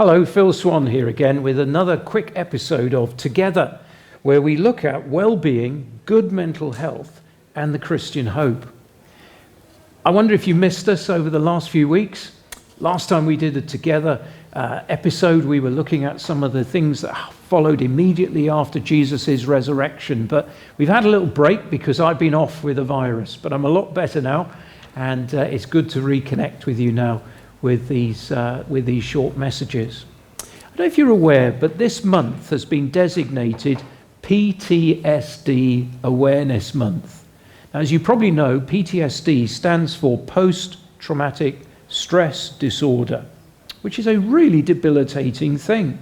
Hello, Phil Swann here again with another quick episode of Together, where we look at well-being, good mental health, and the Christian hope. I wonder if you missed us over the last few weeks. Last time we did a Together episode, we were looking at some of the things that followed immediately after Jesus' resurrection, but we've had a little break because I've been off with a virus, but I'm a lot better now, and it's good to reconnect with you now with these short messages. I don't know if you're aware, but this month has been designated PTSD Awareness Month. Now, as you probably know, PTSD stands for Post-Traumatic Stress Disorder, which is a really debilitating thing.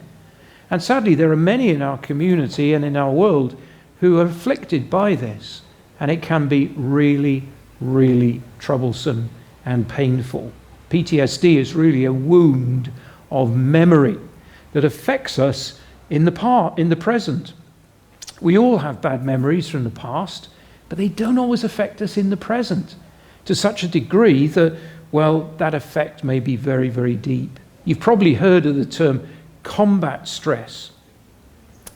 And sadly, there are many in our community and in our world who are afflicted by this, and it can be really, really troublesome and painful. PTSD is really a wound of memory that affects us in the present. We all have bad memories from the past, but they don't always affect us in the present to such a degree that, well, that effect may be very, very deep. You've probably heard of the term combat stress,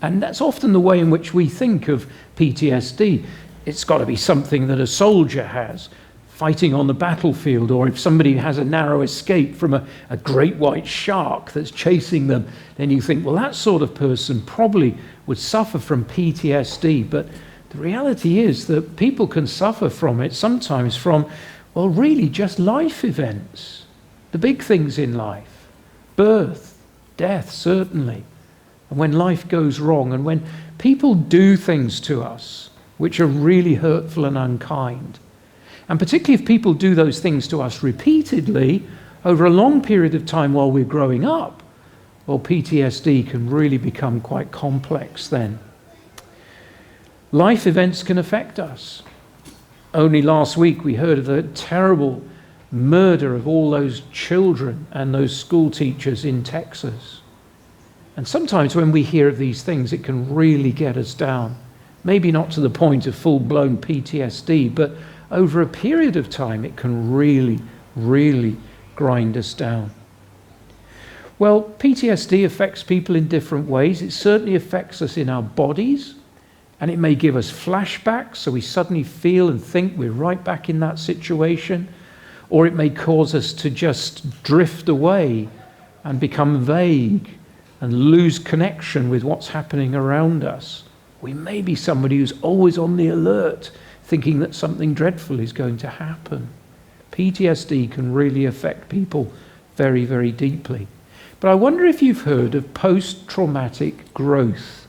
and that's often the way in which we think of PTSD. It's got to be something that a soldier has, fighting on the battlefield, or if somebody has a narrow escape from a great white shark that's chasing them, then you think, well, that sort of person probably would suffer from PTSD. But the reality is that people can suffer from it sometimes from, well, really just life events, the big things in life, birth, death, certainly. And when life goes wrong, and when people do things to us which are really hurtful and unkind, and particularly if people do those things to us repeatedly over a long period of time while we're growing up, well, PTSD can really become quite complex then. Life events can affect us. Only last week we heard of the terrible murder of all those children and those school teachers in Texas. And sometimes when we hear of these things, it can really get us down. Maybe not to the point of full-blown PTSD, but over a period of time, it can really, really grind us down. Well, PTSD affects people in different ways. It certainly affects us in our bodies, and it may give us flashbacks, so we suddenly feel and think we're right back in that situation, or it may cause us to just drift away and become vague and lose connection with what's happening around us. We may be somebody who's always on the alert, thinking that something dreadful is going to happen. PTSD can really affect people very, very deeply. But I wonder if you've heard of post-traumatic growth.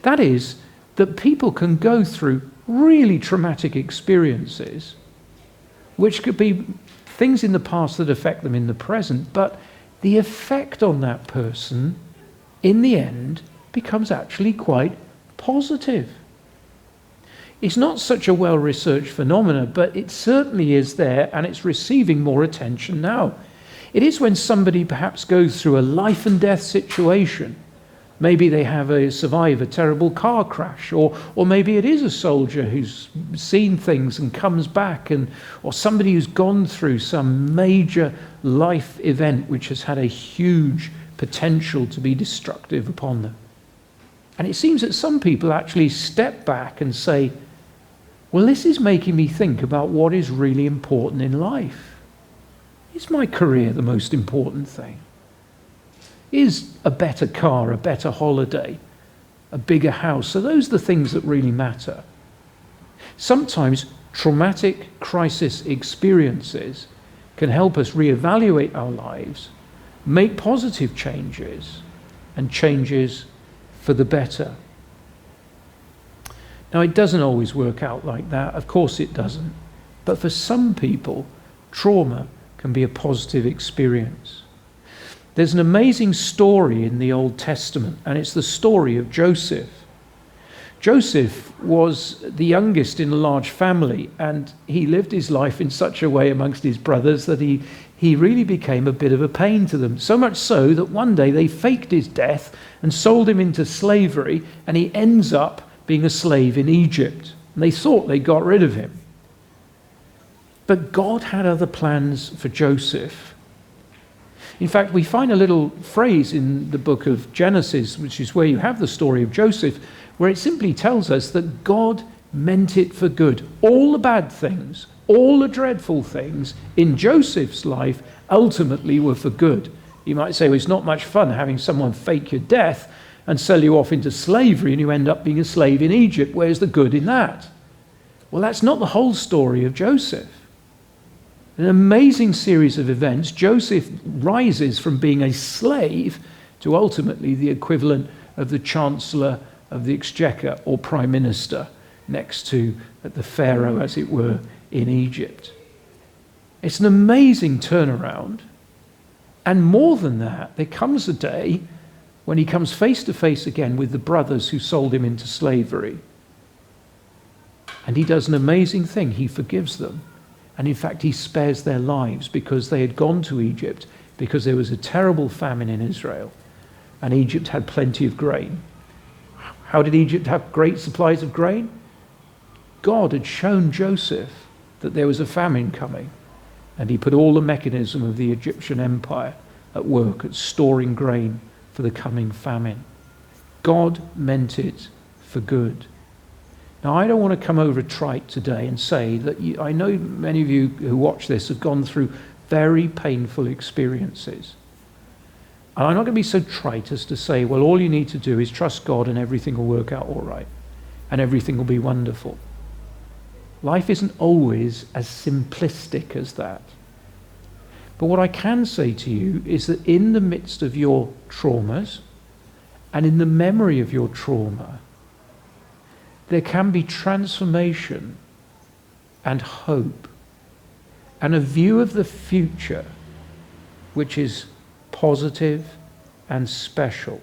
That is, that people can go through really traumatic experiences, which could be things in the past that affect them in the present, but the effect on that person, in the end, becomes actually quite positive. It's not such a well-researched phenomenon, but it certainly is there, and it's receiving more attention now. It is when somebody perhaps goes through a life and death situation. Maybe they survive a terrible car crash, or maybe it is a soldier who's seen things and comes back, or somebody who's gone through some major life event which has had a huge potential to be destructive upon them. And it seems that some people actually step back and say, well, this is making me think about what is really important in life. Is my career the most important thing? Is a better car, a better holiday, a bigger house? Are those the things that really matter? Sometimes traumatic crisis experiences can help us reevaluate our lives, make positive changes, and changes for the better. Now, it doesn't always work out like that. Of course it doesn't. But for some people, trauma can be a positive experience. There's an amazing story in the Old Testament, and it's the story of Joseph. Joseph was the youngest in a large family, and he lived his life in such a way amongst his brothers that he really became a bit of a pain to them. So much so that one day they faked his death and sold him into slavery, and he ends up being a slave in Egypt. And they thought they got rid of him. But God had other plans for Joseph. In fact, we find a little phrase in the book of Genesis, which is where you have the story of Joseph, where it simply tells us that God meant it for good. All the bad things, all the dreadful things in Joseph's life ultimately were for good. You might say, well, it's not much fun having someone fake your death and sell you off into slavery and you end up being a slave in Egypt. Where's the good in that? Well, that's not the whole story of Joseph. An amazing series of events. Joseph rises from being a slave to ultimately the equivalent of the Chancellor of the Exchequer or Prime Minister next to the Pharaoh, as it were, in Egypt. It's an amazing turnaround. And more than that, there comes a day when he comes face to face again with the brothers who sold him into slavery. And he does an amazing thing. He forgives them. And in fact, he spares their lives because they had gone to Egypt because there was a terrible famine in Israel. And Egypt had plenty of grain. How did Egypt have great supplies of grain? God had shown Joseph that there was a famine coming. And he put all the mechanism of the Egyptian empire at work at storing grain for the coming famine. God meant it for good. Now, I don't want to come over trite today and say that I know many of you who watch this have gone through very painful experiences. And I'm not going to be so trite as to say, well, all you need to do is trust God and everything will work out all right and everything will be wonderful. Life isn't always as simplistic as that. But what I can say to you is that in the midst of your traumas and in the memory of your trauma, there can be transformation and hope and a view of the future which is positive and special.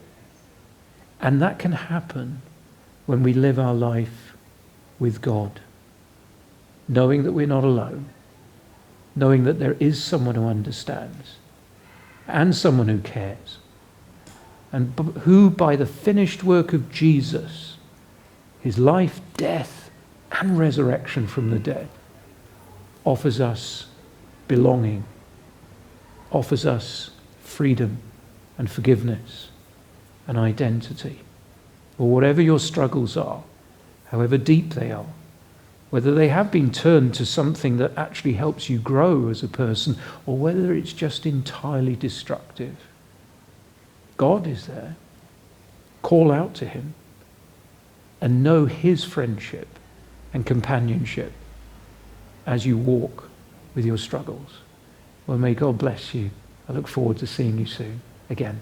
And that can happen when we live our life with God, knowing that we're not alone, knowing that there is someone who understands and someone who cares, and who by the finished work of Jesus, his life, death, and resurrection from the dead, offers us belonging, offers us freedom and forgiveness and identity. Or whatever your struggles are, however deep they are, whether they have been turned to something that actually helps you grow as a person, or whether it's just entirely destructive, God is there. Call out to him and know his friendship and companionship as you walk with your struggles. Well, may God bless you. I look forward to seeing you soon again.